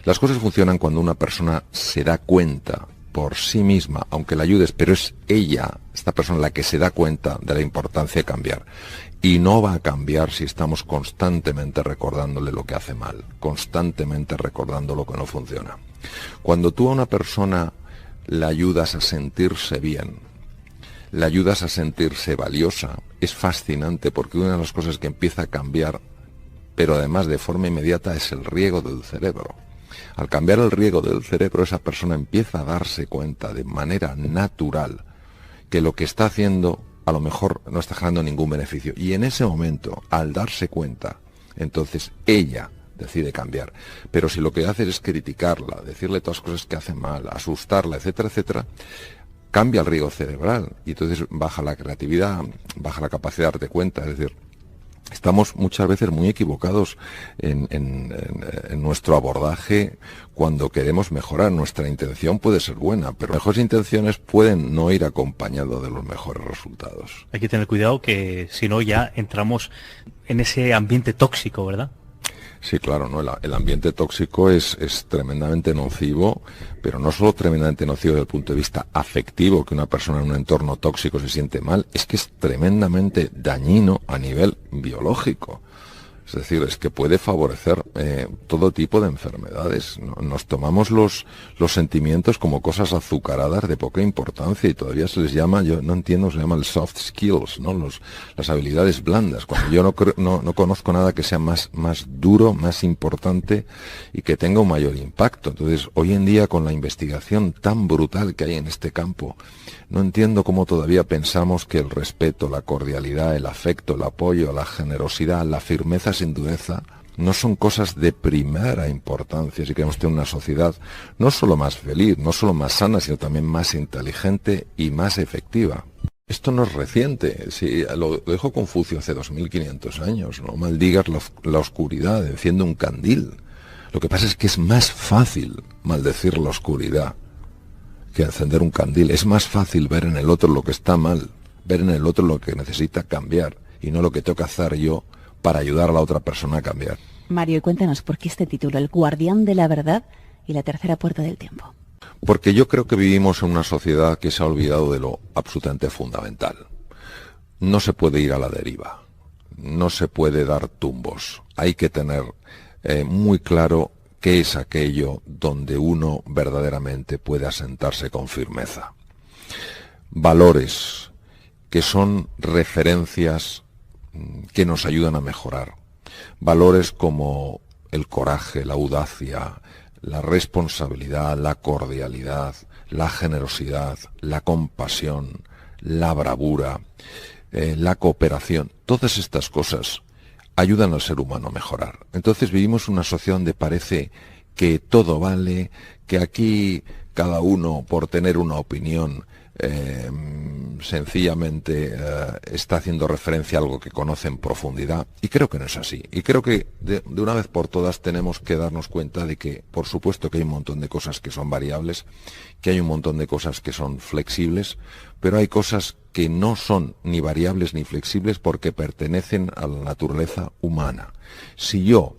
Las cosas funcionan cuando una persona se da cuenta por sí misma, aunque la ayudes, pero es ella, esta persona, la que se da cuenta de la importancia de cambiar. Y no va a cambiar si estamos constantemente recordándole lo que hace mal, constantemente recordando lo que no funciona. Cuando tú a una persona la ayudas a sentirse bien, la ayudas a sentirse valiosa, es fascinante, porque una de las cosas que empieza a cambiar, pero además de forma inmediata, es el riego del cerebro. Al cambiar el riego del cerebro, esa persona empieza a darse cuenta de manera natural que lo que está haciendo a lo mejor no está generando ningún beneficio. Y en ese momento, al darse cuenta, entonces ella decide cambiar. Pero si lo que haces es criticarla, decirle todas las cosas que hace mal, asustarla, etcétera, etcétera, cambia el riego cerebral y entonces baja la creatividad, baja la capacidad de darte cuenta. Es decir, estamos muchas veces muy equivocados en nuestro abordaje cuando queremos mejorar. Nuestra intención puede ser buena, pero las mejores intenciones pueden no ir acompañadas de los mejores resultados. Hay que tener cuidado, que si no ya entramos en ese ambiente tóxico, ¿verdad? Sí, claro, ¿no? El ambiente tóxico es tremendamente nocivo, pero no solo tremendamente nocivo desde el punto de vista afectivo, que una persona en un entorno tóxico se siente mal, es que es tremendamente dañino a nivel biológico. Es decir, es que puede favorecer todo tipo de enfermedades. Nos tomamos los sentimientos como cosas azucaradas de poca importancia y todavía se les llama, yo no entiendo, se llama el soft skills, ¿no? Las habilidades blandas, cuando yo no conozco nada que sea más duro, más importante y que tenga un mayor impacto. Entonces, hoy en día, con la investigación tan brutal que hay en este campo, no entiendo cómo todavía pensamos que el respeto, la cordialidad, el afecto, el apoyo, la generosidad, la firmeza sin dureza, no son cosas de primera importancia si queremos tener una sociedad no solo más feliz, no solo más sana, sino también más inteligente y más efectiva. Esto no es reciente, sí, lo dijo Confucio hace 2500 años, no maldigas la oscuridad, enciende un candil. Lo que pasa es que es más fácil maldecir la oscuridad que encender un candil. Es más fácil ver en el otro lo que está mal, ver en el otro lo que necesita cambiar y no lo que tengo que hacer yo para ayudar a la otra persona a cambiar. Mario, y cuéntanos por qué este título, El guardián de la verdad y la tercera puerta del tiempo. Porque yo creo que vivimos en una sociedad que se ha olvidado de lo absolutamente fundamental. No se puede ir a la deriva, no se puede dar tumbos. Hay que tener muy claro qué es aquello donde uno verdaderamente puede asentarse con firmeza. Valores que son referencias que nos ayudan a mejorar. Valores como el coraje, la audacia, la responsabilidad, la cordialidad, la generosidad, la compasión, la bravura, la cooperación. Todas estas cosas ayudan al ser humano a mejorar. Entonces vivimos una sociedad donde parece que todo vale, que aquí cada uno, por tener una opinión, sencillamente está haciendo referencia a algo que conoce en profundidad, y creo que no es así. Y creo que de una vez por todas tenemos que darnos cuenta de que, por supuesto, que hay un montón de cosas que son variables, que hay un montón de cosas que son flexibles, pero hay cosas que no son ni variables ni flexibles porque pertenecen a la naturaleza humana. Si yo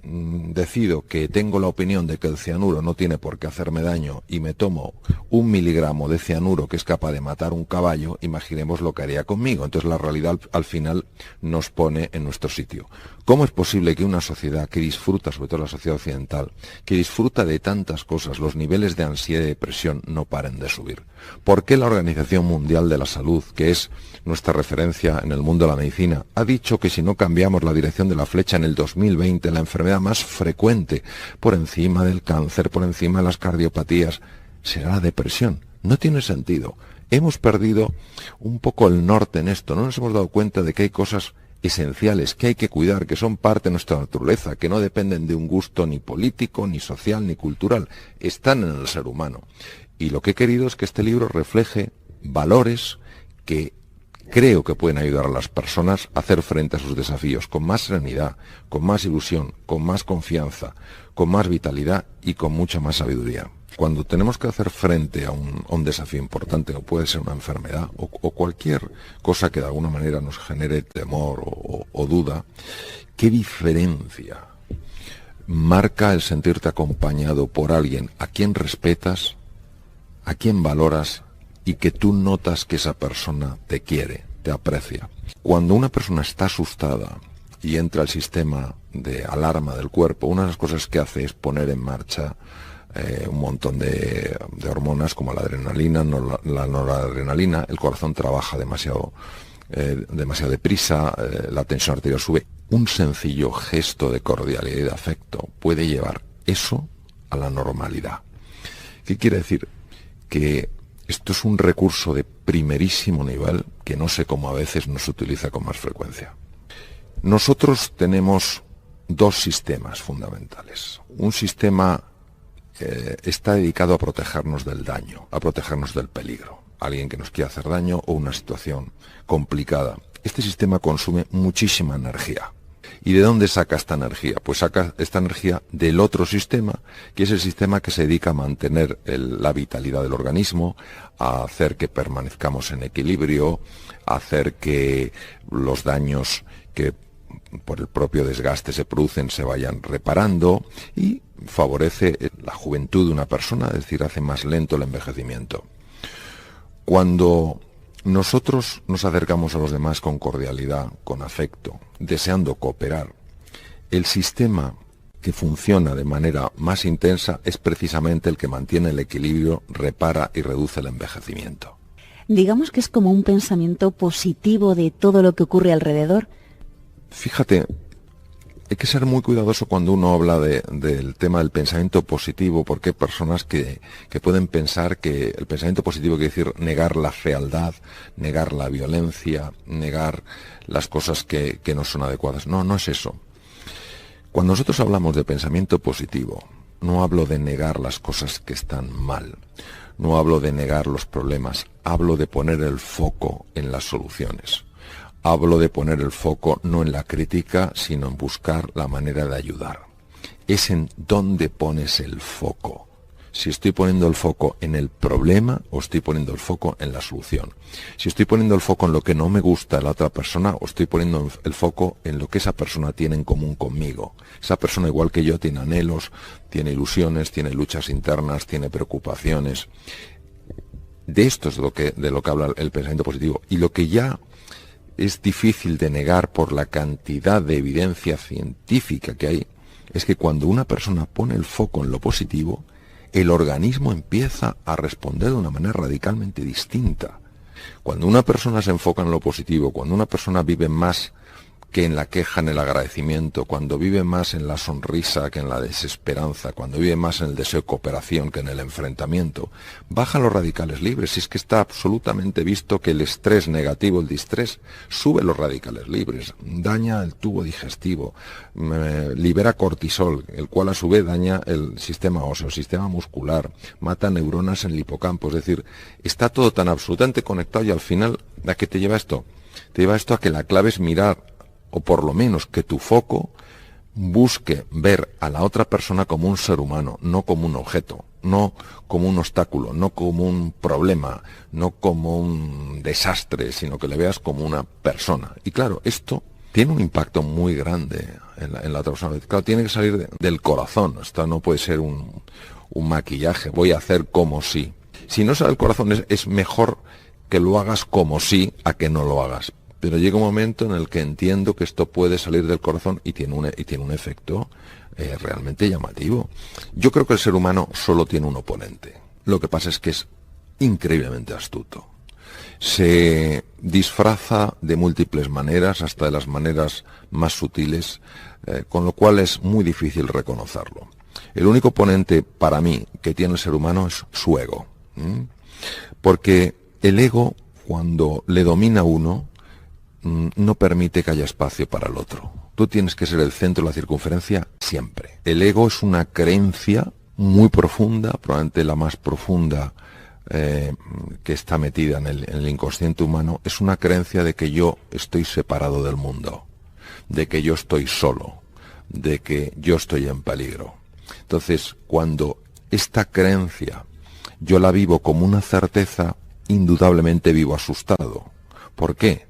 decido que tengo la opinión de que el cianuro no tiene por qué hacerme daño y me tomo 1 miligramo de cianuro que es capaz de matar un caballo, imaginemos lo que haría conmigo. Entonces la realidad al final nos pone en nuestro sitio. ¿Cómo es posible que una sociedad que disfruta, sobre todo la sociedad occidental, que disfruta de tantas cosas, los niveles de ansiedad y depresión no paren de subir? ¿Por qué la Organización Mundial de la Salud, que es nuestra referencia en el mundo de la medicina, ha dicho que si no cambiamos la dirección de la flecha en el 2020, la enfermedad más frecuente, por encima del cáncer, por encima de las cardiopatías, será la depresión? No tiene sentido. Hemos perdido un poco el norte en esto. No nos hemos dado cuenta de que hay cosas esenciales que hay que cuidar, que son parte de nuestra naturaleza, que no dependen de un gusto ni político, ni social, ni cultural. Están en el ser humano. Y lo que he querido es que este libro refleje valores que creo que pueden ayudar a las personas a hacer frente a sus desafíos con más serenidad, con más ilusión, con más confianza, con más vitalidad y con mucha más sabiduría. Cuando tenemos que hacer frente a un desafío importante, o puede ser una enfermedad, o cualquier cosa que de alguna manera nos genere temor o duda, ¿qué diferencia marca el sentirte acompañado por alguien a quien respetas, a quien valoras y que tú notas que esa persona te quiere, te aprecia. Cuando una persona está asustada y entra al sistema de alarma del cuerpo, una de las cosas que hace es poner en marcha un montón de hormonas como la adrenalina, la noradrenalina. El corazón trabaja demasiado deprisa, la tensión arterial sube. Un sencillo gesto de cordialidad y de afecto puede llevar eso a la normalidad. ¿Qué quiere decir? Que esto es un recurso de primerísimo nivel que no sé cómo a veces no se utiliza con más frecuencia. Nosotros tenemos dos sistemas fundamentales. Un sistema está dedicado a protegernos del daño, a protegernos del peligro. Alguien que nos quiera hacer daño o una situación complicada. Este sistema consume muchísima energía. ¿Y de dónde saca esta energía? Pues saca esta energía del otro sistema, que es el sistema que se dedica a mantener la vitalidad del organismo, a hacer que permanezcamos en equilibrio, a hacer que los daños que por el propio desgaste se producen se vayan reparando y favorece la juventud de una persona, es decir, hace más lento el envejecimiento. Cuando nosotros nos acercamos a los demás con cordialidad, con afecto, deseando cooperar, el sistema que funciona de manera más intensa es precisamente el que mantiene el equilibrio, repara y reduce el envejecimiento. Digamos que es como un pensamiento positivo de todo lo que ocurre alrededor. Fíjate, hay que ser muy cuidadoso cuando uno habla del tema del pensamiento positivo, porque hay personas que pueden pensar que el pensamiento positivo quiere decir negar la fealdad, negar la violencia, negar las cosas que no son adecuadas. No, no es eso. Cuando nosotros hablamos de pensamiento positivo, no hablo de negar las cosas que están mal, no hablo de negar los problemas, hablo de poner el foco en las soluciones. Hablo de poner el foco no en la crítica, sino en buscar la manera de ayudar. Es en dónde pones el foco. Si estoy poniendo el foco en el problema o estoy poniendo el foco en la solución. Si estoy poniendo el foco en lo que no me gusta de la otra persona o estoy poniendo el foco en lo que esa persona tiene en común conmigo. Esa persona, igual que yo, tiene anhelos, tiene ilusiones, tiene luchas internas, tiene preocupaciones. De esto es de lo que habla el pensamiento positivo. Y lo que ya es difícil de negar por la cantidad de evidencia científica que hay, es que cuando una persona pone el foco en lo positivo, el organismo empieza a responder de una manera radicalmente distinta. Cuando una persona se enfoca en lo positivo, cuando una persona vive más que en la queja, en el agradecimiento, cuando vive más en la sonrisa que en la desesperanza, cuando vive más en el deseo de cooperación que en el enfrentamiento, bajan los radicales libres. Si es que está absolutamente visto que el estrés negativo, el distrés, sube los radicales libres, daña el tubo digestivo, libera cortisol, el cual a su vez daña el sistema óseo, el sistema muscular, mata neuronas en el hipocampo. Es decir, está todo tan absolutamente conectado y al final, ¿a qué te lleva esto? Te lleva esto a que la clave es mirar, o por lo menos que tu foco busque ver a la otra persona como un ser humano, no como un objeto, no como un obstáculo, no como un problema, no como un desastre, sino que le veas como una persona. Y claro, esto tiene un impacto muy grande en la otra persona. Claro, tiene que salir del corazón. Esto no puede ser un maquillaje, voy a hacer como si. Si no sale del corazón, es mejor que lo hagas como si a que no lo hagas. Pero llega un momento en el que entiendo que esto puede salir del corazón y tiene un efecto realmente llamativo. Yo creo que el ser humano solo tiene un oponente. Lo que pasa es que es increíblemente astuto. Se disfraza de múltiples maneras, hasta de las maneras más sutiles, con lo cual es muy difícil reconocerlo. El único oponente para mí que tiene el ser humano es su ego. Porque el ego, cuando le domina a uno, no permite que haya espacio para el otro. Tú tienes que ser el centro de la circunferencia siempre. El ego es una creencia muy profunda, probablemente la más profunda que está metida en el inconsciente humano. Es una creencia de que yo estoy separado del mundo, de que yo estoy solo, de que yo estoy en peligro. Entonces, cuando esta creencia yo la vivo como una certeza, indudablemente vivo asustado. ¿Por qué?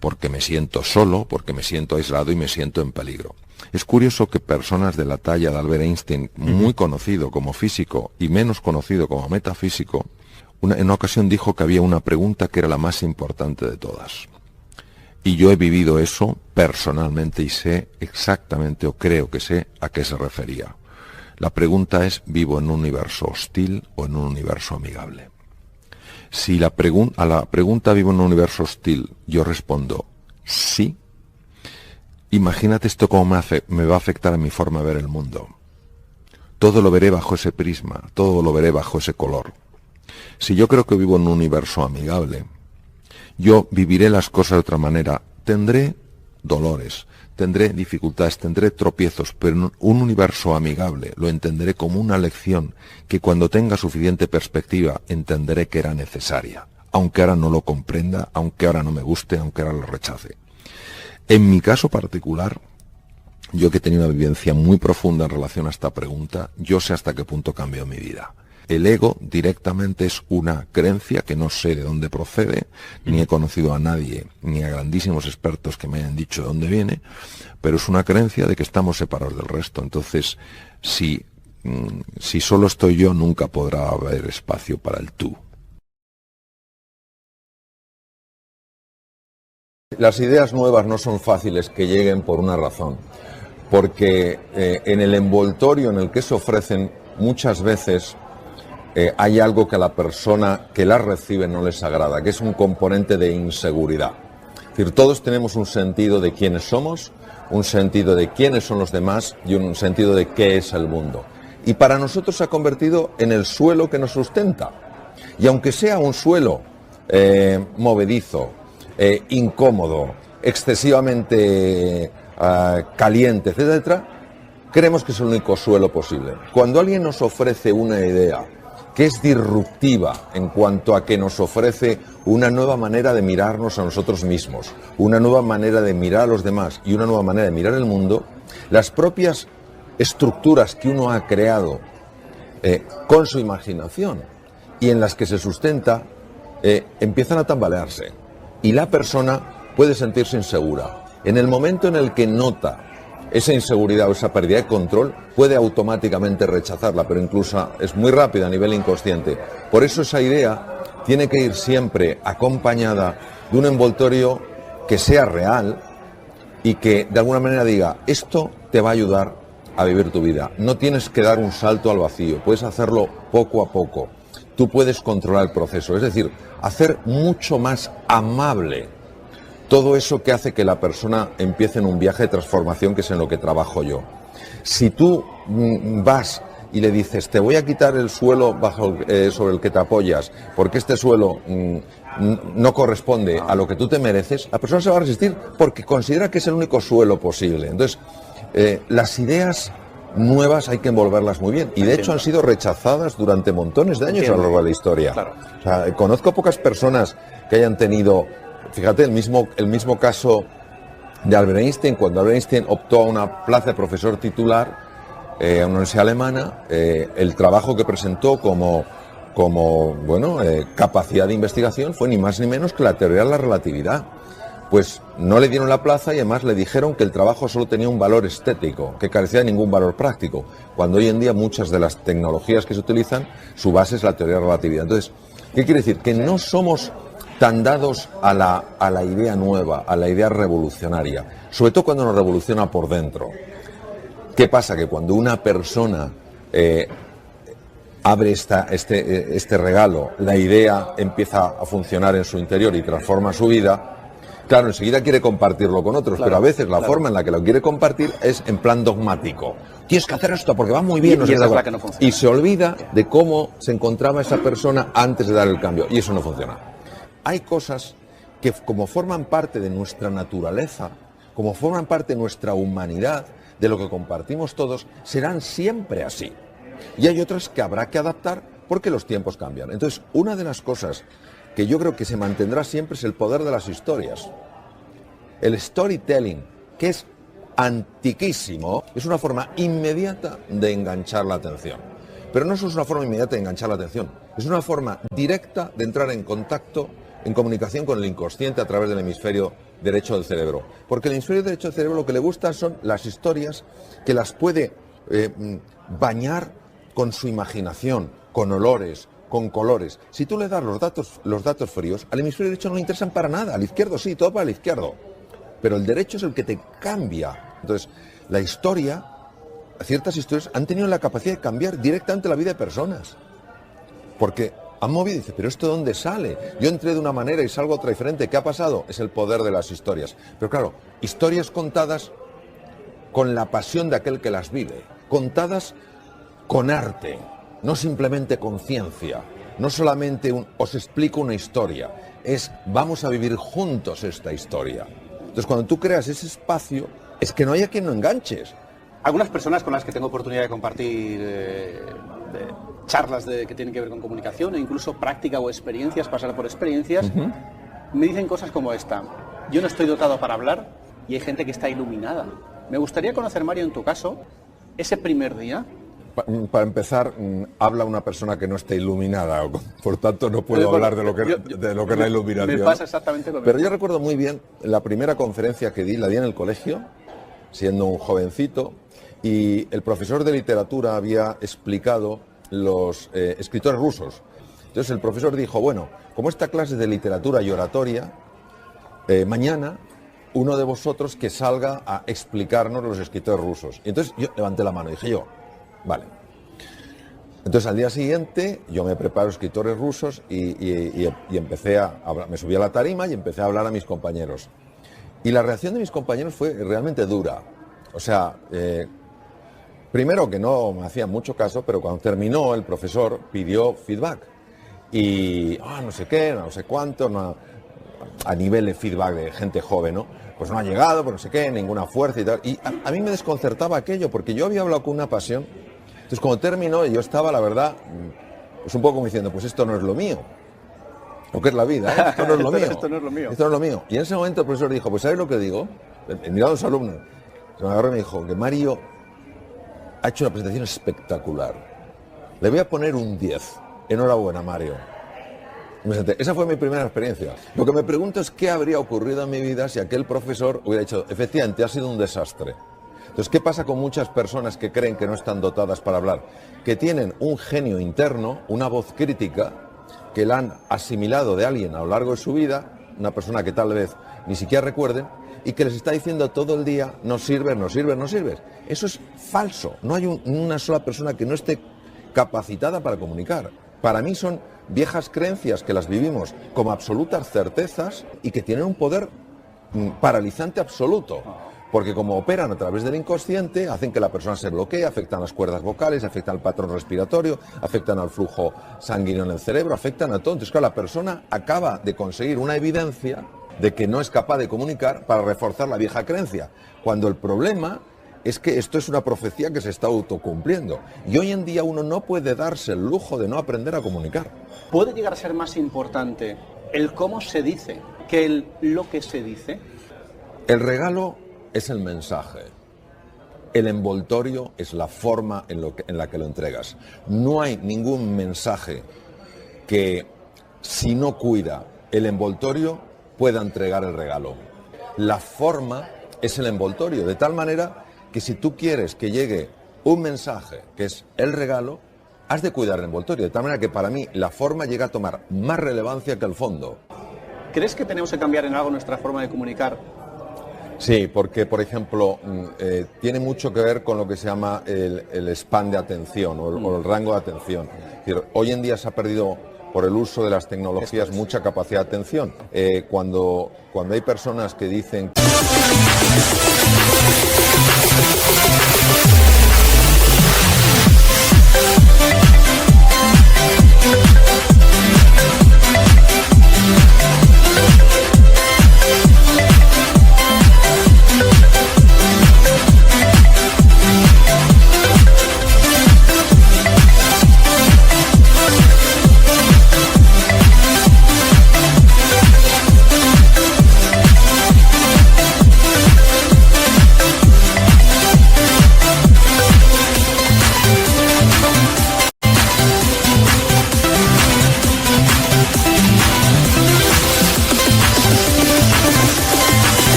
Porque me siento solo, porque me siento aislado y me siento en peligro. Es curioso que personas de la talla de Albert Einstein, muy conocido como físico y menos conocido como metafísico, en una ocasión dijo que había una pregunta que era la más importante de todas. Y yo he vivido eso personalmente y sé exactamente, o creo que sé, a qué se refería. La pregunta es, ¿vivo en un universo hostil o en un universo amigable? Si a la pregunta ¿vivo en un universo hostil? Yo respondo sí. Imagínate esto cómo me va a afectar a mi forma de ver el mundo. Todo lo veré bajo ese prisma, todo lo veré bajo ese color. Si yo creo que vivo en un universo amigable, yo viviré las cosas de otra manera. Tendré dolores, tendré dificultades, tendré tropiezos, pero en un universo amigable lo entenderé como una lección que cuando tenga suficiente perspectiva entenderé que era necesaria, aunque ahora no lo comprenda, aunque ahora no me guste, aunque ahora lo rechace. En mi caso particular, yo que he tenido una vivencia muy profunda en relación a esta pregunta, yo sé hasta qué punto cambió mi vida. El ego directamente es una creencia que no sé de dónde procede, ni he conocido a nadie, ni a grandísimos expertos que me hayan dicho de dónde viene, pero es una creencia de que estamos separados del resto. Entonces, si solo estoy yo, nunca podrá haber espacio para el tú. Las ideas nuevas no son fáciles que lleguen por una razón, porque en el envoltorio en el que se ofrecen muchas veces hay algo que a la persona que las recibe no les agrada, que es un componente de inseguridad. Es decir, todos tenemos un sentido de quiénes somos, un sentido de quiénes son los demás y un sentido de qué es el mundo. Y para nosotros se ha convertido en el suelo que nos sustenta. Y aunque sea un suelo movedizo, incómodo, excesivamente caliente, etcétera, creemos que es el único suelo posible. Cuando alguien nos ofrece una idea que es disruptiva en cuanto a que nos ofrece una nueva manera de mirarnos a nosotros mismos, una nueva manera de mirar a los demás y una nueva manera de mirar el mundo, las propias estructuras que uno ha creado con su imaginación y en las que se sustenta empiezan a tambalearse. Y la persona puede sentirse insegura. En el momento en el que nota esa inseguridad o esa pérdida de control, puede automáticamente rechazarla, pero incluso es muy rápida a nivel inconsciente. Por eso esa idea tiene que ir siempre acompañada de un envoltorio que sea real y que de alguna manera diga, esto te va a ayudar a vivir tu vida. No tienes que dar un salto al vacío, puedes hacerlo poco a poco. Tú puedes controlar el proceso, es decir, hacer mucho más amable todo eso que hace que la persona empiece en un viaje de transformación, que es en lo que trabajo yo. Si tú vas y le dices, te voy a quitar el suelo sobre el que te apoyas, porque este suelo no corresponde a lo que tú te mereces, la persona se va a resistir porque considera que es el único suelo posible. Entonces, las ideas nuevas hay que envolverlas muy bien, y de hecho han sido rechazadas durante montones de años a lo largo de la historia. Claro. O sea, conozco pocas personas que hayan tenido, fíjate, el mismo caso de Albert Einstein. Cuando Albert Einstein optó a una plaza de profesor titular a una universidad alemana, el trabajo que presentó como capacidad de investigación fue ni más ni menos que la teoría de la relatividad. Pues no le dieron la plaza y además le dijeron que el trabajo solo tenía un valor estético, que carecía de ningún valor práctico, cuando hoy en día muchas de las tecnologías que se utilizan, su base es la teoría de la relatividad. Entonces, ¿qué quiere decir? Que no somos tan dados a la idea nueva, a la idea revolucionaria, sobre todo cuando nos revoluciona por dentro. ¿Qué pasa? Que cuando una persona abre este regalo, la idea empieza a funcionar en su interior y transforma su vida, claro, enseguida quiere compartirlo con otros, pero a veces la forma en la que lo quiere compartir es en plan dogmático. Tienes que hacer esto porque va muy bien. Y se olvida de cómo se encontraba esa persona antes de dar el cambio, y eso no funciona. Hay cosas que, como forman parte de nuestra naturaleza, como forman parte de nuestra humanidad, de lo que compartimos todos, serán siempre así. Y hay otras que habrá que adaptar porque los tiempos cambian. Entonces, una de las cosas que yo creo que se mantendrá siempre es el poder de las historias. El storytelling, que es antiquísimo, es una forma inmediata de enganchar la atención. Pero no solo es una forma inmediata de enganchar la atención, es una forma directa de entrar en contacto, en comunicación con el inconsciente a través del hemisferio derecho del cerebro. Porque el hemisferio derecho del cerebro lo que le gusta son las historias que las puede bañar con su imaginación, con olores, con colores. Si tú le das los datos fríos, al hemisferio derecho no le interesan para nada, al izquierdo sí, todo para el izquierdo. Pero el derecho es el que te cambia. Entonces, la historia, ciertas historias han tenido la capacidad de cambiar directamente la vida de personas. Porque han movido y dice, pero ¿esto dónde sale? Yo entré de una manera y salgo otra diferente. ¿Qué ha pasado? Es el poder de las historias. Pero claro, historias contadas con la pasión de aquel que las vive, contadas con arte, no simplemente con ciencia, no solamente os explico una historia, es vamos a vivir juntos esta historia. Entonces cuando tú creas ese espacio, es que no hay a quien no enganches. Algunas personas con las que tengo oportunidad de compartir charlas que tienen que ver con comunicación e incluso práctica o experiencias, pasar por experiencias, me dicen cosas como esta. Yo no estoy dotado para hablar y hay gente que está iluminada. Me gustaría conocer, Mario, en tu caso, ese primer día. Para empezar, habla una persona que no esté iluminada, por tanto no puedo hablar de lo que es la iluminación. Me pasa exactamente lo mismo. Pero yo recuerdo muy bien la primera conferencia que la di en el colegio, siendo un jovencito, y el profesor de literatura había explicado los escritores rusos. Entonces el profesor dijo, bueno, como esta clase de literatura y oratoria, mañana uno de vosotros que salga a explicarnos los escritores rusos. Y entonces yo levanté la mano y dije yo, vale. Entonces al día siguiente yo me preparo escritores rusos y empecé a hablar, me subí a la tarima y empecé a hablar a mis compañeros. Y la reacción de mis compañeros fue realmente dura. O sea, primero que no me hacían mucho caso, pero cuando terminó el profesor pidió feedback. Y no sé qué, no sé cuánto, a nivel de feedback de gente joven, ¿no? Pues no ha llegado, pues no sé qué, ninguna fuerza y tal. Y a mí me desconcertaba aquello, porque yo había hablado con una pasión. Entonces, cuando terminó, yo estaba, la verdad, pues un poco como diciendo, pues esto no es lo mío. Lo que es la vida, ¿eh? Esto no es lo mío. Esto no es lo mío. Esto no es lo mío. Y en ese momento el profesor dijo, pues ¿sabes lo que digo? Mirando a los alumnos, se me agarró y me dijo que Mario ha hecho una presentación espectacular. Le voy a poner un 10. Enhorabuena, Mario. Esa fue mi primera experiencia. Lo que me pregunto es qué habría ocurrido en mi vida si aquel profesor hubiera dicho, efectivamente, ha sido un desastre. Entonces, ¿qué pasa con muchas personas que creen que no están dotadas para hablar? Que tienen un genio interno, una voz crítica, que la han asimilado de alguien a lo largo de su vida, una persona que tal vez ni siquiera recuerden, y que les está diciendo todo el día, no sirves, no sirves, no sirves. Eso es falso. No hay una sola persona que no esté capacitada para comunicar. Para mí son viejas creencias que las vivimos como absolutas certezas y que tienen un poder paralizante absoluto. Porque como operan a través del inconsciente, hacen que la persona se bloquee, afectan las cuerdas vocales, afectan al patrón respiratorio, afectan al flujo sanguíneo en el cerebro, afectan a todo. Entonces, claro, la persona acaba de conseguir una evidencia de que no es capaz de comunicar para reforzar la vieja creencia. Cuando el problema es que esto es una profecía que se está autocumpliendo. Y hoy en día uno no puede darse el lujo de no aprender a comunicar. ¿Puede llegar a ser más importante el cómo se dice que lo que se dice? El regalo es el mensaje. El envoltorio es la forma en la que lo entregas. No hay ningún mensaje que, si no cuida el envoltorio, pueda entregar el regalo. La forma es el envoltorio, de tal manera que si tú quieres que llegue un mensaje, que es el regalo, has de cuidar el envoltorio, de tal manera que para mí la forma llega a tomar más relevancia que el fondo. ¿Crees que tenemos que cambiar en algo nuestra forma de comunicar? Sí, porque, por ejemplo, tiene mucho que ver con lo que se llama el span de atención o el rango de atención. Es decir, hoy en día se ha perdido, por el uso de las tecnologías, mucha capacidad de atención. Cuando hay personas que dicen...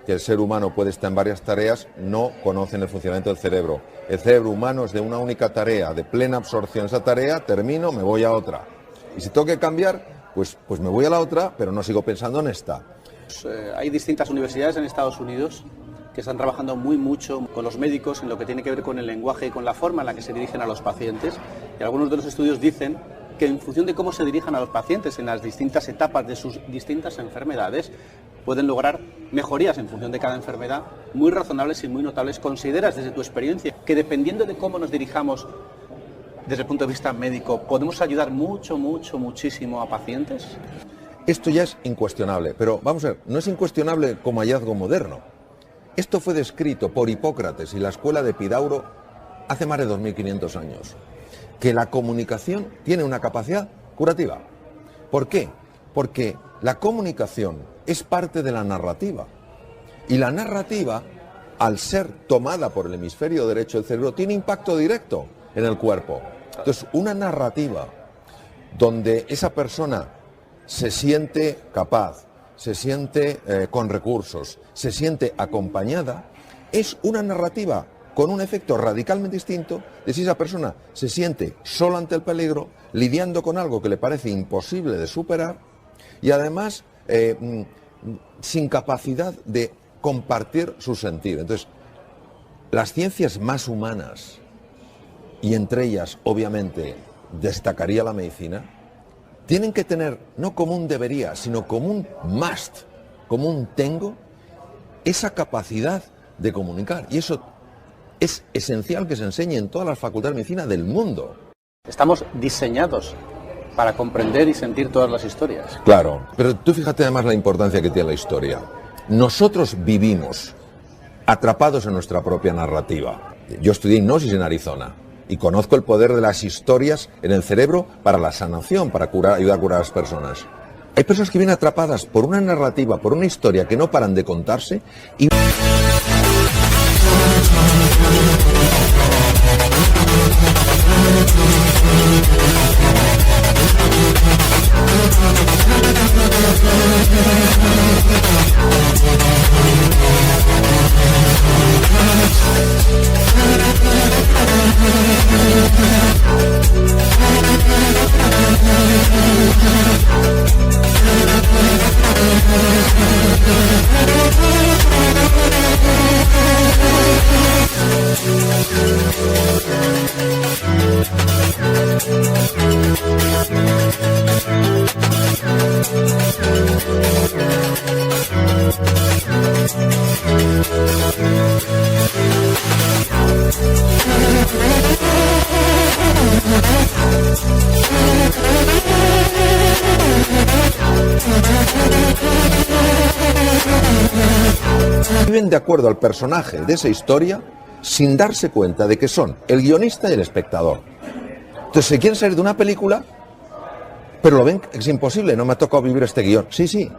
que el ser humano puede estar en varias tareas, no conocen el funcionamiento del cerebro. El cerebro humano es de una única tarea, de plena absorción. Esa tarea, termino, me voy a otra. Y si tengo que cambiar, pues me voy a la otra, pero no sigo pensando en esta. Hay distintas universidades en Estados Unidos que están trabajando mucho con los médicos en lo que tiene que ver con el lenguaje y con la forma en la que se dirigen a los pacientes. Y algunos de los estudios dicen que en función de cómo se dirijan a los pacientes en las distintas etapas de sus distintas enfermedades, pueden lograr mejorías en función de cada enfermedad muy razonables y muy notables. ¿Consideras desde tu experiencia que dependiendo de cómo nos dirijamos desde el punto de vista médico, podemos ayudar muchísimo a pacientes? Esto ya es incuestionable, pero vamos a ver, no es incuestionable como hallazgo moderno. Esto fue descrito por Hipócrates y la escuela de Epidauro hace más de 2500 años, que la comunicación tiene una capacidad curativa. ¿Por qué? Porque la comunicación es parte de la narrativa, y la narrativa, al ser tomada por el hemisferio derecho del cerebro, tiene impacto directo en el cuerpo. Entonces, una narrativa donde esa persona se siente capaz, se siente con recursos, se siente acompañada, es una narrativa con un efecto radicalmente distinto de si esa persona se siente sola ante el peligro, lidiando con algo que le parece imposible de superar y además sin capacidad de compartir su sentir. Entonces, las ciencias más humanas, y entre ellas, obviamente, destacaría la medicina, tienen que tener, no como un debería, sino como un must, como un tengo, esa capacidad de comunicar. Y eso es esencial que se enseñe en todas las facultades de medicina del mundo. Estamos diseñados para comprender y sentir todas las historias. Claro, pero tú fíjate además la importancia que tiene la historia. Nosotros vivimos atrapados en nuestra propia narrativa. Yo estudié hipnosis en Arizona y conozco el poder de las historias en el cerebro para la sanación, para ayudar a curar a las personas. Hay personas que vienen atrapadas por una narrativa, por una historia que no paran de contarse y... Viven de acuerdo al personaje de esa historia sin darse cuenta de que son el guionista y el espectador. Entonces se quieren salir de una película, pero lo ven que es imposible, no me ha tocado vivir este guión. Sí.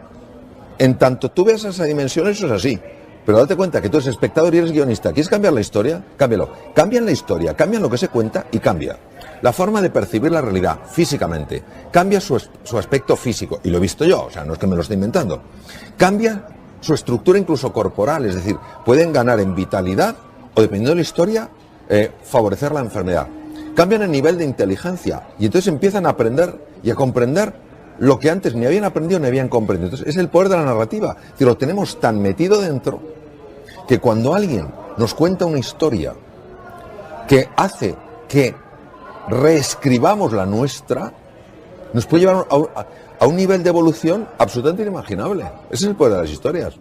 En tanto tú veas esa dimensión, eso es así. Pero date cuenta que tú eres espectador y eres guionista. ¿Quieres cambiar la historia? Cámbialo. Cambian la historia, cambian lo que se cuenta y cambia la forma de percibir la realidad físicamente. Cambia su aspecto físico. Y lo he visto yo, o sea, no es que me lo esté inventando. Cambia su estructura incluso corporal, es decir, pueden ganar en vitalidad o, dependiendo de la historia, favorecer la enfermedad. Cambian el nivel de inteligencia y entonces empiezan a aprender y a comprender lo que antes ni habían aprendido ni habían comprendido. Entonces es el poder de la narrativa. Es decir, lo tenemos tan metido dentro que cuando alguien nos cuenta una historia que hace que reescribamos la nuestra, nos puede llevar a un nivel de evolución absolutamente inimaginable. Ese es el poder de las historias.